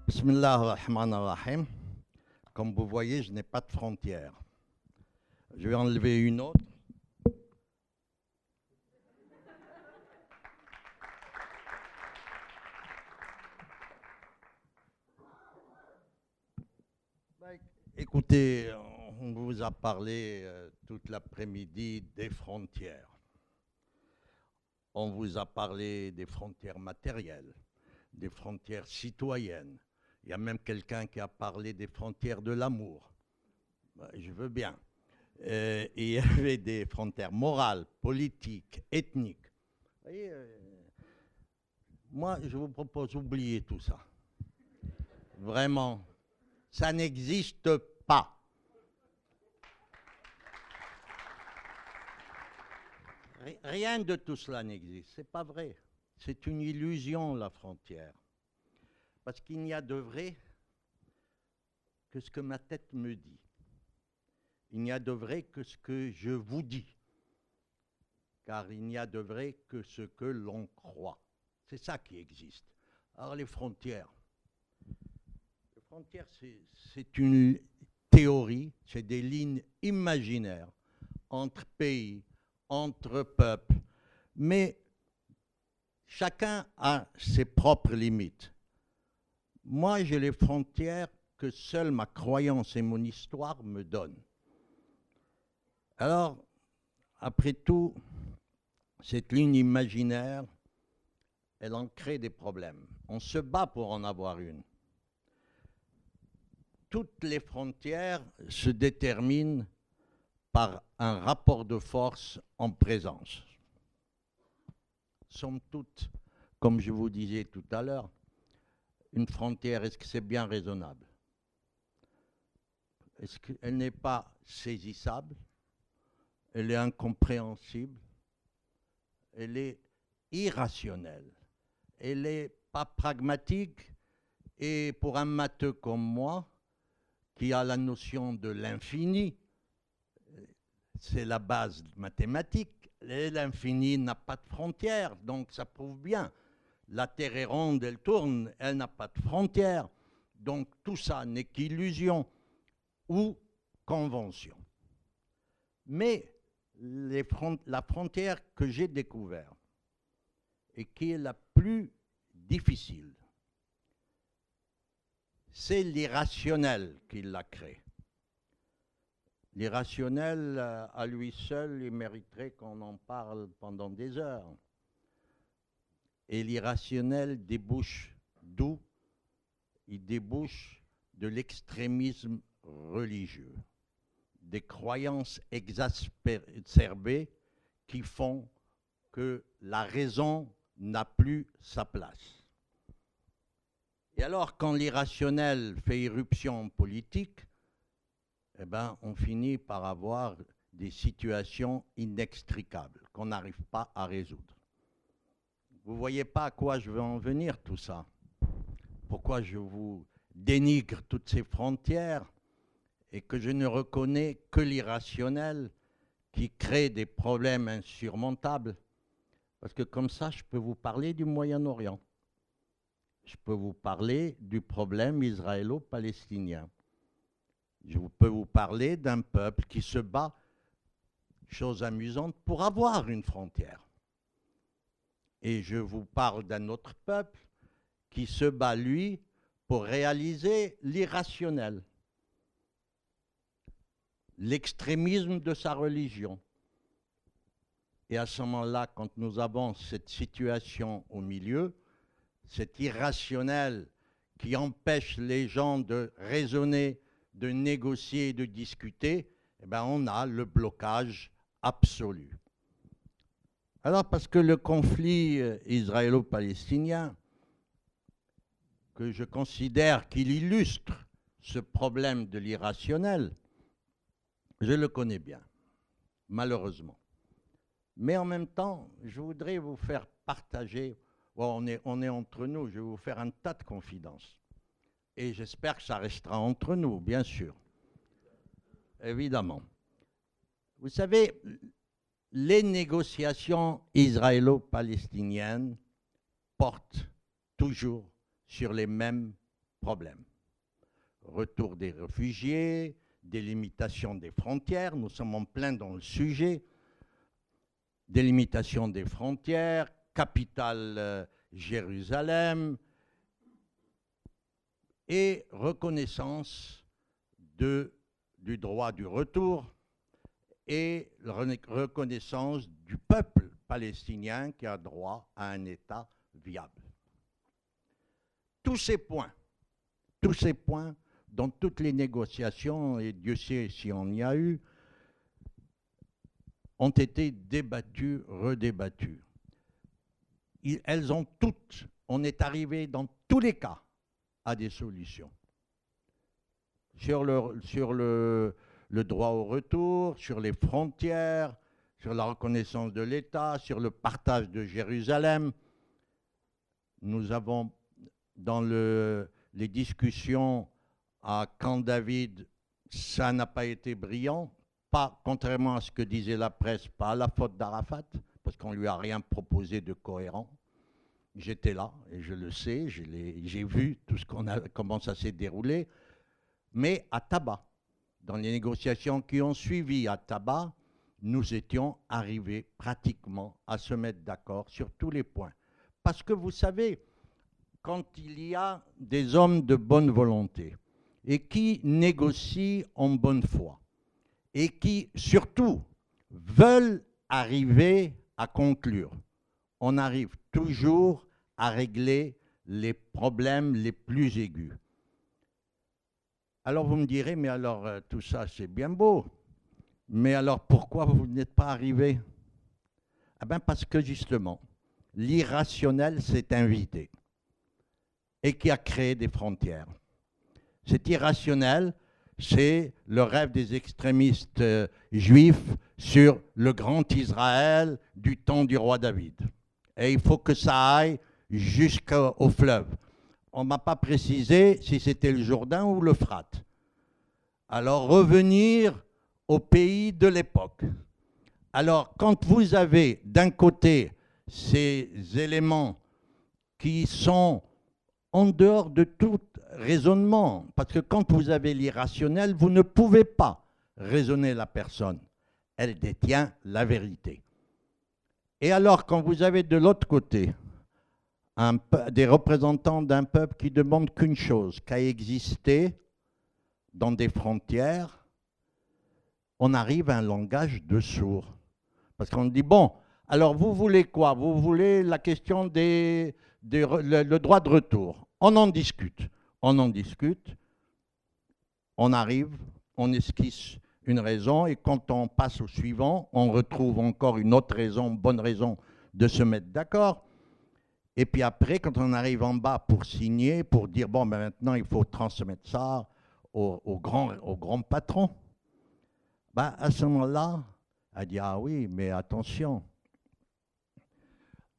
Bismillah ar-Rahman ar-Rahim. Comme vous voyez, je n'ai pas de frontières. Je vais enlever une autre. Écoutez, on vous a parlé toute l'après-midi des frontières. On vous a parlé des frontières matérielles, des frontières citoyennes. Il y a même quelqu'un qui a parlé des frontières de l'amour. Je veux bien. Et il y avait des frontières morales, politiques, ethniques. Vous voyez, moi, je vous propose d'oublier tout ça. Vraiment, ça n'existe pas. Rien de tout cela n'existe. C'est pas vrai. C'est une illusion, la frontière. Parce qu'il n'y a de vrai que ce que ma tête me dit. Il n'y a de vrai que ce que je vous dis. Car il n'y a de vrai que ce que l'on croit. C'est ça qui existe. Alors les frontières, c'est une théorie, c'est des lignes imaginaires entre pays, entre peuples, mais chacun a ses propres limites. Moi, j'ai les frontières que seule ma croyance et mon histoire me donnent. Alors, après tout, cette ligne imaginaire, elle en crée des problèmes. On se bat pour en avoir une. Toutes les frontières se déterminent par un rapport de force en présence. Somme toute, comme je vous disais tout à l'heure, une frontière, est-ce que c'est bien raisonnable? Est-ce qu'elle n'est pas saisissable? Elle est incompréhensible? Elle est irrationnelle? Elle n'est pas pragmatique? Et pour un matheux comme moi, qui a la notion de l'infini, c'est la base mathématique. L'infini n'a pas de frontières, donc ça prouve bien. La Terre est ronde, elle tourne, elle n'a pas de frontières. Donc tout ça n'est qu'illusion ou convention. Mais la frontière que j'ai découverte et qui est la plus difficile, c'est l'irrationnel qui l'a créé. L'irrationnel, à lui seul, il mériterait qu'on en parle pendant des heures. Et l'irrationnel débouche d'où? Il débouche de l'extrémisme religieux, des croyances exacerbées qui font que la raison n'a plus sa place. Et alors, quand l'irrationnel fait irruption politique, eh ben, on finit par avoir des situations inextricables qu'on n'arrive pas à résoudre. Vous ne voyez pas à quoi je veux en venir, tout ça? Pourquoi je vous dénigre toutes ces frontières et que je ne reconnais que l'irrationnel qui crée des problèmes insurmontables? Parce que comme ça, je peux vous parler du Moyen-Orient. Je peux vous parler du problème israélo-palestinien. Je peux vous parler d'un peuple qui se bat, chose amusante, pour avoir une frontière. Et je vous parle d'un autre peuple qui se bat, lui, pour réaliser l'irrationnel, l'extrémisme de sa religion. Et à ce moment-là, quand nous avons cette situation au milieu, cet irrationnel qui empêche les gens de raisonner, de négocier, de discuter, eh ben on a le blocage absolu. Alors, parce que le conflit israélo-palestinien, que je considère qu'il illustre ce problème de l'irrationnel, je le connais bien, malheureusement. Mais en même temps, je voudrais vous faire partager, bon, on est entre nous, je vais vous faire un tas de confidences. Et j'espère que ça restera entre nous, bien sûr. Évidemment. Vous savez, les négociations israélo-palestiniennes portent toujours sur les mêmes problèmes. Retour des réfugiés, délimitation des frontières, nous sommes en plein dans le sujet. Délimitation des frontières, capitale Jérusalem, et reconnaissance du droit du retour et reconnaissance du peuple palestinien qui a droit à un État viable. Tous ces points, dans toutes les négociations, et Dieu sait si on y a eu, ont été débattus, redébattus. Elles ont toutes, on est arrivé dans tous les cas à des solutions. Sur le droit au retour, sur les frontières, sur la reconnaissance de l'État, sur le partage de Jérusalem. Nous avons, dans les discussions à Camp David, ça n'a pas été brillant, pas, contrairement à ce que disait la presse, pas à la faute d'Arafat, parce qu'on ne lui a rien proposé de cohérent. J'étais là, et je le sais, j'ai vu tout comment ça s'est déroulé. Mais à Taba, dans les négociations qui ont suivi à Taba, nous étions arrivés pratiquement à se mettre d'accord sur tous les points. Parce que vous savez, quand il y a des hommes de bonne volonté et qui négocient en bonne foi et qui, surtout, veulent arriver à conclure, on arrive toujours à régler les problèmes les plus aigus. Alors vous me direz, mais alors tout ça c'est bien beau, mais alors pourquoi vous n'êtes pas arrivé? Eh bien parce que justement, l'irrationnel s'est invité et qui a créé des frontières. Cet irrationnel, c'est le rêve des extrémistes juifs sur le grand Israël du temps du roi David. Et il faut que ça aille jusqu'au fleuve. On ne m'a pas précisé si c'était le Jourdain ou l'Euphrate. Alors revenir au pays de l'époque. Alors quand vous avez d'un côté ces éléments qui sont en dehors de tout raisonnement, parce que quand vous avez l'irrationnel, vous ne pouvez pas raisonner la personne. Elle détient la vérité. Et alors quand vous avez de l'autre côté des représentants d'un peuple qui ne demandent qu'une chose, qu'à exister dans des frontières, on arrive à un langage de sourds. Parce qu'on dit, bon, alors vous voulez quoi? Vous voulez la question le droit de retour. On en discute, on arrive, on esquisse une raison, et quand on passe au suivant, on retrouve encore une autre raison, bonne raison de se mettre d'accord. Et puis après, quand on arrive en bas pour signer, pour dire, bon, ben maintenant, il faut transmettre ça au grand patron, ben à ce moment-là, elle dit, ah oui, mais attention,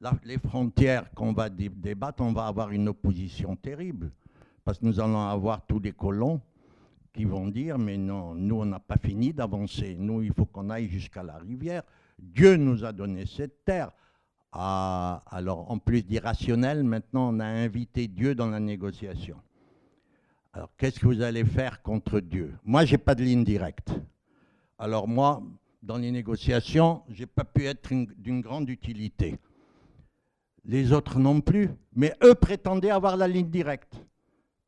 là, les frontières qu'on va débattre, on va avoir une opposition terrible, parce que nous allons avoir tous les colons qui vont dire, mais non, nous, on n'a pas fini d'avancer, nous, il faut qu'on aille jusqu'à la rivière. Dieu nous a donné cette terre. Ah, alors, en plus d'irrationnel, maintenant, on a invité Dieu dans la négociation. Alors, qu'est-ce que vous allez faire contre Dieu? Moi, je n'ai pas de ligne directe. Alors, moi, dans les négociations, je n'ai pas pu être d'une grande utilité. Les autres non plus, mais eux prétendaient avoir la ligne directe.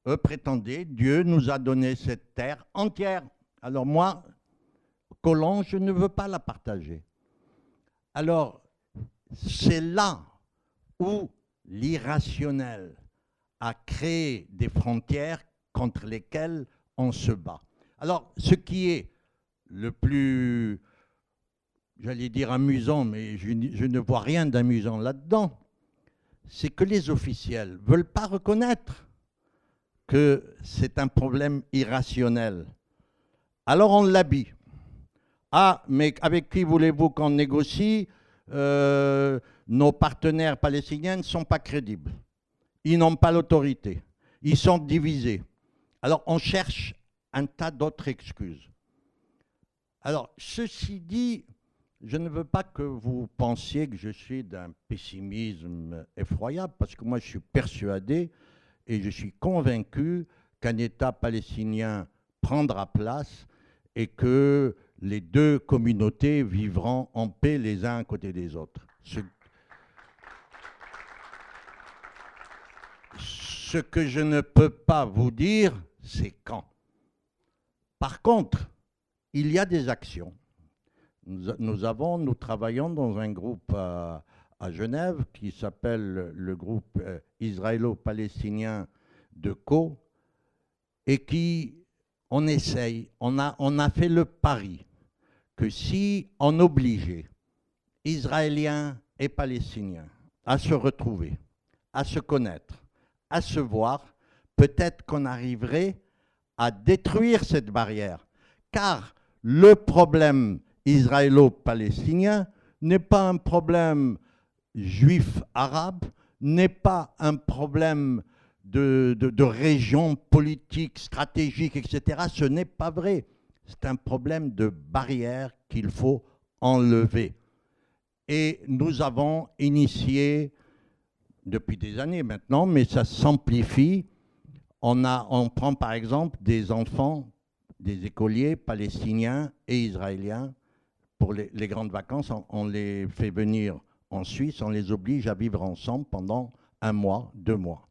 Eux prétendaient, Dieu nous a donné cette terre entière. Alors moi, colon, je ne veux pas la partager. Alors, c'est là où l'irrationnel a créé des frontières contre lesquelles on se bat. Alors, ce qui est le plus, j'allais dire amusant, mais je ne vois rien d'amusant là-dedans, c'est que les officiels ne veulent pas reconnaître que c'est un problème irrationnel. Alors on l'habille. Ah, mais avec qui voulez-vous qu'on négocie? Nos partenaires palestiniens ne sont pas crédibles. Ils n'ont pas l'autorité. Ils sont divisés. Alors on cherche un tas d'autres excuses. Alors, ceci dit, je ne veux pas que vous pensiez que je suis d'un pessimisme effroyable, parce que moi je suis persuadé et je suis convaincu qu'un État palestinien prendra place et que les deux communautés vivront en paix les uns à côté des autres. Ce que je ne peux pas vous dire, c'est quand. Par contre, il y a des actions. Nous travaillons dans un groupe à Genève qui s'appelle le groupe israélo-palestinien de Co, et qui, on essaye, on a fait le pari que si on obligeait Israéliens et Palestiniens à se retrouver, à se connaître, à se voir, peut-être qu'on arriverait à détruire cette barrière. Car le problème israélo-palestinien n'est pas un problème juif-arabe, n'est pas un problème de région politique, stratégique, etc. Ce n'est pas vrai. C'est un problème de barrière qu'il faut enlever. Et nous avons initié, depuis des années maintenant, mais ça s'amplifie. On prend par exemple des enfants, des écoliers palestiniens et israéliens. Pour les grandes vacances, on les fait venir en Suisse, on les oblige à vivre ensemble pendant 1 mois, 2 mois.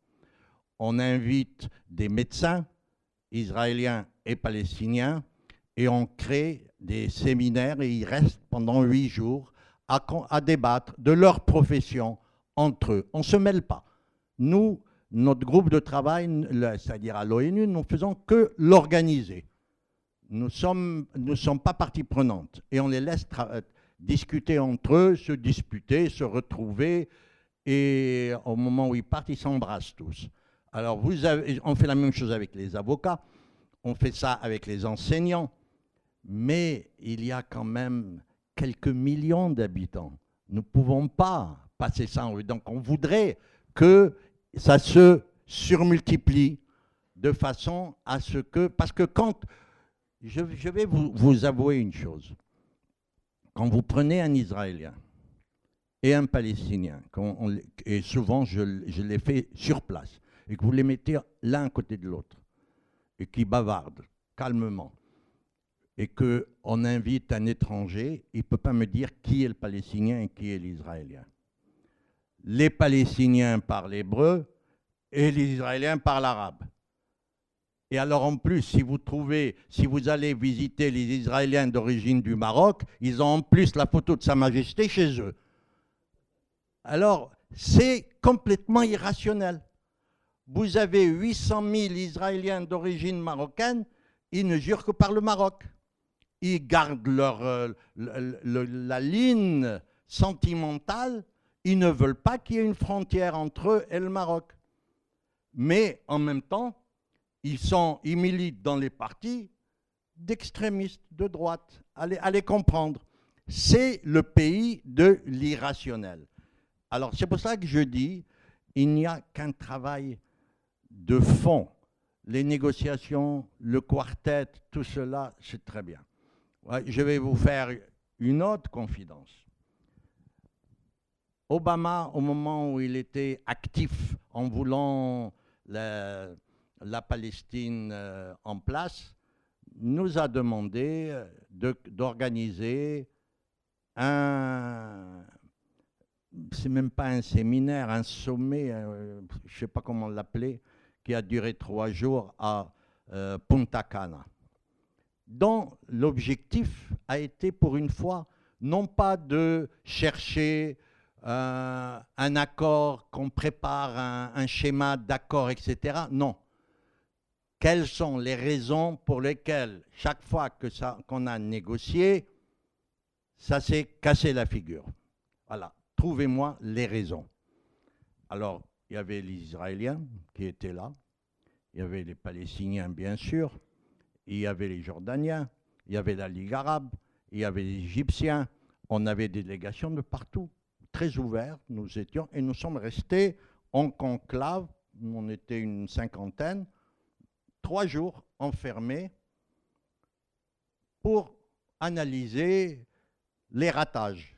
On invite des médecins israéliens et palestiniens et on crée des séminaires et ils restent pendant 8 jours à débattre de leur profession entre eux. On ne se mêle pas. Nous, notre groupe de travail, c'est-à-dire à l'ONU, nous ne faisons que l'organiser. Nous ne sommes pas partie prenante et on les laisse discuter entre eux, se disputer, se retrouver et au moment où ils partent, ils s'embrassent tous. Alors on fait la même chose avec les avocats, on fait ça avec les enseignants, mais il y a quand même quelques millions d'habitants. Nous ne pouvons pas passer ça en rue. Donc on voudrait que ça se surmultiplie de façon à ce que... Parce que quand... Je vais vous avouer une chose. Quand vous prenez un Israélien et un Palestinien, et souvent je les fais sur place, et que vous les mettez l'un à côté de l'autre, et qui bavardent calmement, et qu'on invite un étranger, il ne peut pas me dire qui est le Palestinien et qui est l'Israélien. Les Palestiniens parlent hébreu et les Israéliens parlent arabe. Et alors en plus, si vous allez visiter les Israéliens d'origine du Maroc, ils ont en plus la photo de Sa Majesté chez eux. Alors, c'est complètement irrationnel. Vous avez 800 000 Israéliens d'origine marocaine, ils ne jurent que par le Maroc. Ils gardent la ligne sentimentale, ils ne veulent pas qu'il y ait une frontière entre eux et le Maroc. Mais en même temps, ils militent dans les partis d'extrémistes de droite. Allez comprendre. C'est le pays de l'irrationnel. Alors, c'est pour ça que je dis, il n'y a qu'un travail de fond. Les négociations, le quartet, tout cela, c'est très bien. Ouais, je vais vous faire une autre confidence. Obama, au moment où il était actif en voulant la Palestine en place, nous a demandé d'organiser c'est même pas un séminaire, un sommet, je ne sais pas comment l'appeler, qui a duré 3 jours à Punta Cana, dont l'objectif a été pour une fois non pas de chercher un accord, qu'on prépare un schéma d'accord, etc. Non. Quelles sont les raisons pour lesquelles, chaque fois qu'on a négocié, ça s'est cassé la figure? Voilà. Trouvez-moi les raisons. Alors, il y avait les Israéliens qui étaient là, il y avait les Palestiniens, bien sûr, il y avait les Jordaniens, il y avait la Ligue arabe, il y avait les Égyptiens, on avait des délégations de partout, très ouvertes, nous étions, et nous sommes restés en conclave, on était une 50aine, 3 jours enfermés pour analyser les ratages.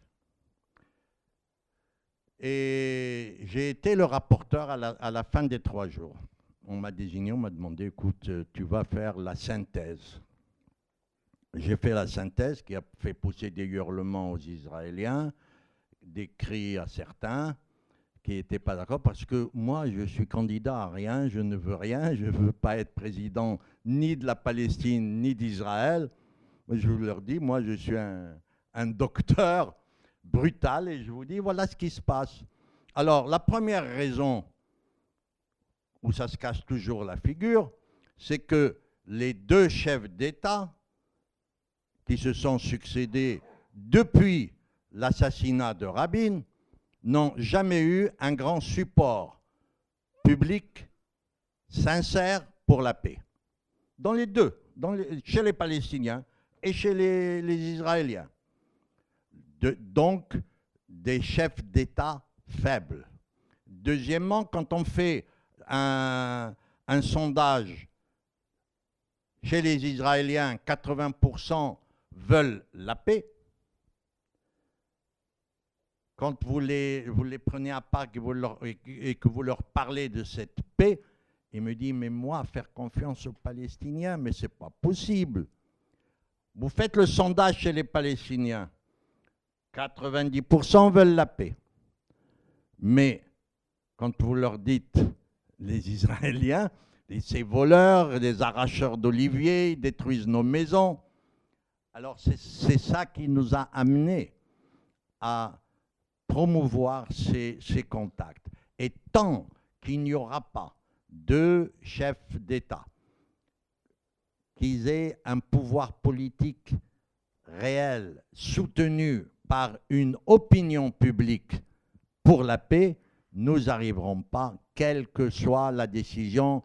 Et j'ai été le rapporteur à la fin des 3 jours. on m'a désigné, on m'a demandé, écoute, tu vas faire la synthèse. J'ai fait la synthèse qui a fait pousser des hurlements aux Israéliens, des cris à certains qui n'étaient pas d'accord, parce que moi, je suis candidat à rien, je ne veux rien, je ne veux pas être président ni de la Palestine, ni d'Israël. Je leur dis, moi, je suis un docteur brutal, et je vous dis, voilà ce qui se passe. Alors, la première raison où ça se casse toujours la figure, c'est que les deux chefs d'État qui se sont succédés depuis l'assassinat de Rabin n'ont jamais eu un grand support public sincère pour la paix. Dans les deux, chez les Palestiniens et chez les Israéliens. Donc, des chefs d'État faibles. Deuxièmement, quand on fait un sondage chez les Israéliens, 80% veulent la paix. Quand vous les prenez à part et que vous leur parlez de cette paix, ils me disent, mais moi, faire confiance aux Palestiniens, mais ce n'est pas possible. Vous faites le sondage chez les Palestiniens, 90% veulent la paix. Mais quand vous leur dites, les Israéliens, ces voleurs, les arracheurs d'oliviers, ils détruisent nos maisons. Alors c'est ça qui nous a amenés à promouvoir ces contacts. Et tant qu'il n'y aura pas de chefs d'État qui aient un pouvoir politique réel, soutenu par une opinion publique pour la paix, nous n'arriverons pas, quelle que soit la décision,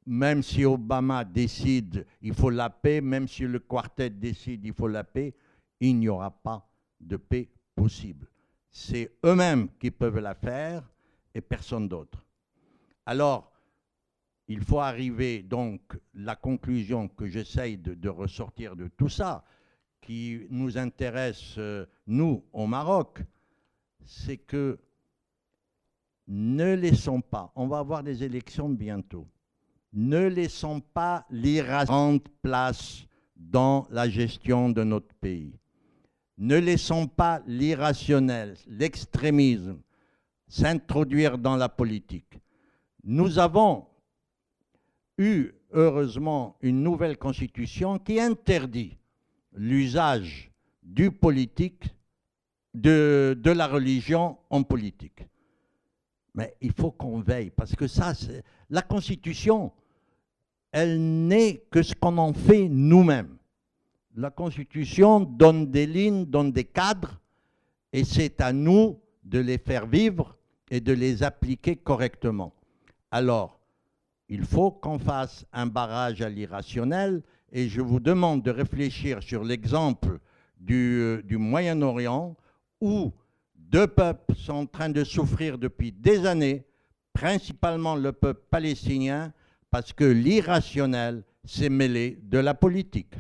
même si Obama décide il faut la paix, même si le quartet décide il faut la paix, il n'y aura pas de paix possible. C'est eux-mêmes qui peuvent la faire et personne d'autre. Alors, il faut arriver, donc, la conclusion que j'essaye de ressortir de tout ça, qui nous intéresse, nous, au Maroc, c'est que ne laissons pas, on va avoir des élections bientôt, ne laissons pas l'irrationnel prendre place dans la gestion de notre pays. Ne laissons pas l'irrationnel, l'extrémisme s'introduire dans la politique. Nous avons eu, heureusement, une nouvelle constitution qui interdit l'usage du politique, de la religion en politique. Mais il faut qu'on veille, parce que ça, la Constitution, elle n'est que ce qu'on en fait nous-mêmes. La Constitution donne des lignes, donne des cadres, et c'est à nous de les faire vivre et de les appliquer correctement. Alors, il faut qu'on fasse un barrage à l'irrationnel, et je vous demande de réfléchir sur l'exemple du Moyen-Orient, où deux peuples sont en train de souffrir depuis des années, principalement le peuple palestinien, parce que l'irrationnel s'est mêlé de la politique.